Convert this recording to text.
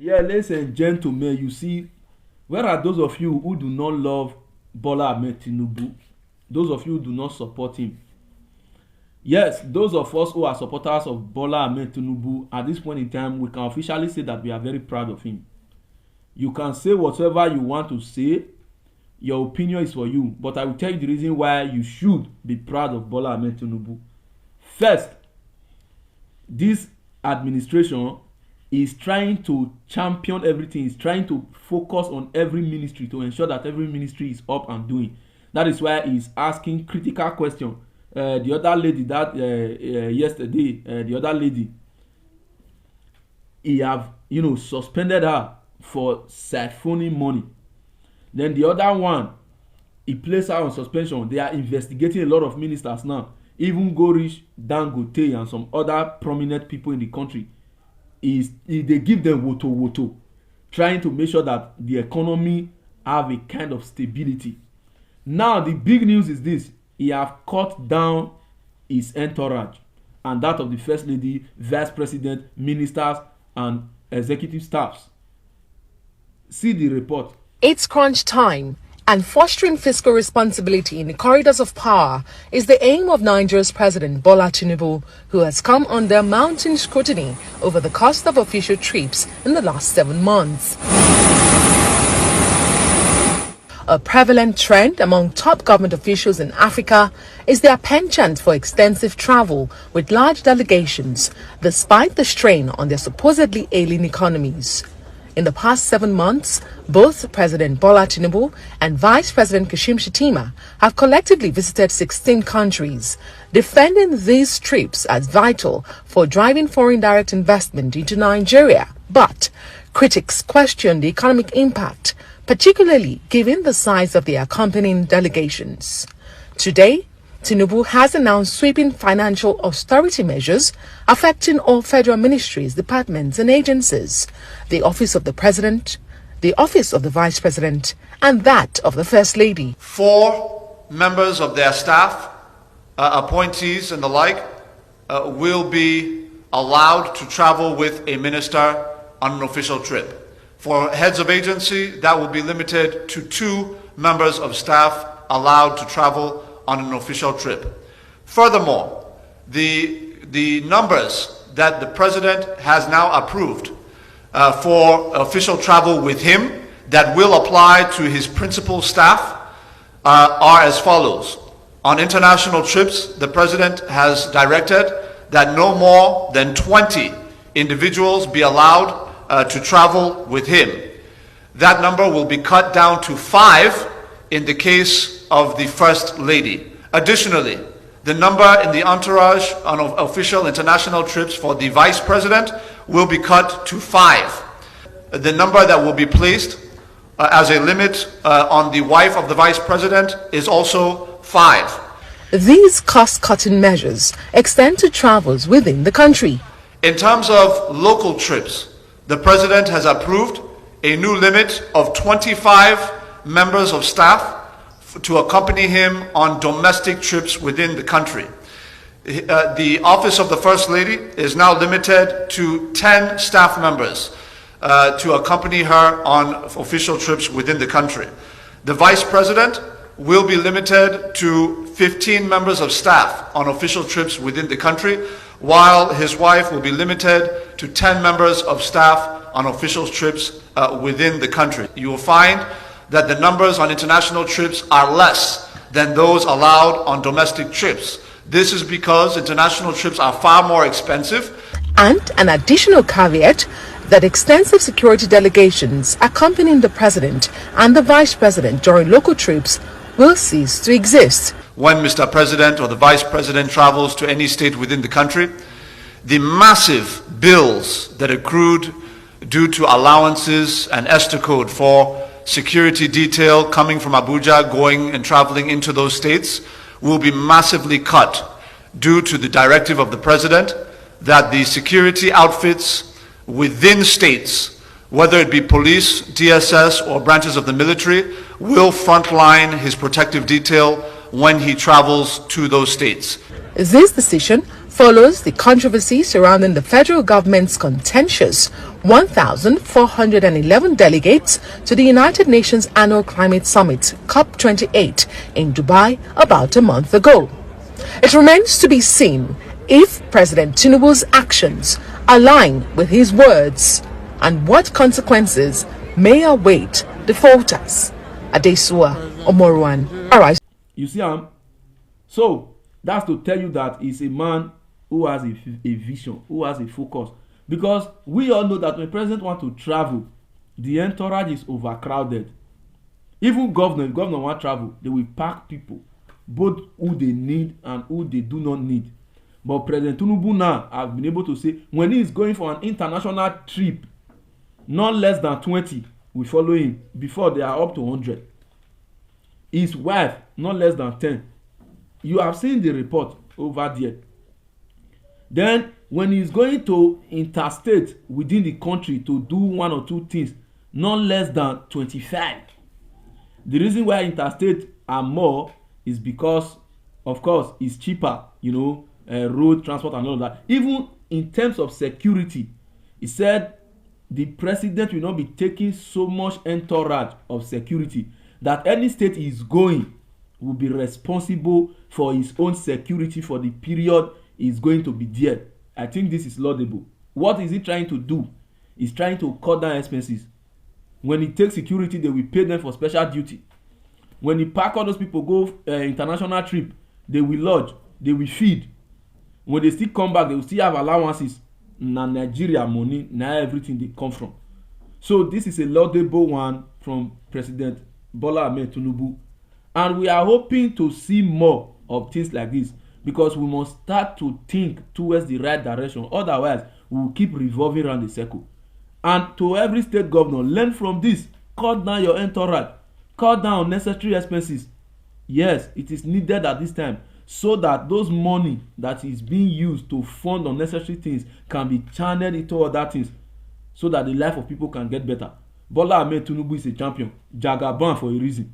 Yeah, ladies and gentlemen, you see, where are those of you who do not love Bola Ahmed Tinubu? Those of you who do not support him. Yes, those of us who are supporters of Bola Ahmed Tinubu, at this point in time, we can officially say that we are very proud of him. You can say whatever you want to say, your opinion is for you, but I will tell you the reason why you should be proud of Bola Ahmed Tinubu. First, this administration is trying to champion everything, is trying to focus on every ministry to ensure that every ministry is up and doing. That is why he is asking critical questions. The other lady that yesterday, the other lady, he have suspended her for siphoning money. Then the other one, he placed her on suspension. They are investigating a lot of ministers now, even go reach Dangote and some other prominent people in the country. They give them woto trying to make sure that the economy have a kind of stability. Now the big news is this: he have cut down his entourage and that of the first lady, vice president, ministers and executive staffs. See the report. It's crunch time, and fostering fiscal responsibility in the corridors of power is the aim of Nigeria's President Bola Tinubu, who has come under mounting scrutiny over the cost of official trips in the last 7 months. A prevalent trend among top government officials in Africa is their penchant for extensive travel with large delegations, despite the strain on their supposedly ailing economies. In the past 7 months, both President Bola Tinubu and Vice President Kashim Shettima have collectively visited 16 countries, defending these trips as vital for driving foreign direct investment into Nigeria. But critics question the economic impact, particularly given the size of the accompanying delegations. Today, Tinubu has announced sweeping financial austerity measures affecting all federal ministries, departments and agencies, the Office of the President, the Office of the Vice President, and that of the First Lady. 4 members of their staff, appointees and the like, will be allowed to travel with a minister on an official trip. For heads of agency, that will be limited to 2 members of staff allowed to travel on an official trip. Furthermore, the numbers that the president has now approved for official travel with him that will apply to his principal staff are as follows. On international trips, the president has directed that no more than 20 individuals be allowed to travel with him. That number will be cut down to 5 in the case of the First Lady. Additionally, the number in the entourage on official international trips for the Vice President will be cut to 5. The number that will be placed as a limit on the wife of the Vice President is also 5. These cost-cutting measures extend to travels within the country. In terms of local trips, the President has approved a new limit of 25 members of staff to accompany him on domestic trips within the country. The Office of the First Lady is now limited to 10 staff members to accompany her on official trips within the country. The Vice President will be limited to 15 members of staff on official trips within the country, while his wife will be limited to 10 members of staff on official trips within the country. You will find that the numbers on international trips are less than those allowed on domestic trips. This is because international trips are far more expensive. And an additional caveat that extensive security delegations accompanying the President and the Vice President during local trips will cease to exist. When Mr. President or the Vice President travels to any state within the country, the massive bills that accrued due to allowances and ESTA code for security detail coming from Abuja going and traveling into those states will be massively cut due to the directive of the President that the security outfits within states, whether it be police, DSS or branches of the military, will frontline his protective detail when he travels to those states. This decision follows the controversy surrounding the federal government's contentious 1,411 delegates to the United Nations Annual Climate Summit COP28 in Dubai about a month ago. It remains to be seen if President Tinubu's actions align with his words and what consequences may await defaulters. Adesua Omoruan. All right. You see, so that's to tell you that he's a man who has a vision, who has a focus. Because we all know that when president wants to travel, the entourage is overcrowded. Even governor want travel, they will pack people, both who they need and who they do not need. But President Tinubu now have been able to say when he is going for an international trip, not less than 20 will follow him before they are up to 100. His wife, not less than 10. You have seen the report over there. Then when he's going to interstate within the country to do one or two things, not less than 25. The reason why interstate are more is because, of course, it's cheaper, road transport and all of that. Even in terms of security, he said the president will not be taking so much entourage of security that any state he is going will be responsible for his own security for the period he is going to be there. I think this is laudable. What is he trying to do? He's trying to cut down expenses. When he takes security, they will pay them for special duty. When he pack all those people go international trip, they will lodge, they will feed. When they still come back, they will still have allowances. Na Nigeria money, na everything they come from. So this is a laudable one from President Bola Ahmed Tinubu. And we are hoping to see more of things like this because we must start to think towards the right direction. Otherwise, we will keep revolving around the circle. And to every state governor, learn from this. Cut down your entourage. Cut down unnecessary expenses. Yes, it is needed at this time so that those money that is being used to fund unnecessary things can be channeled into other things so that the life of people can get better. Bola Ahmed Tinubu is a champion. Jagaban for a reason.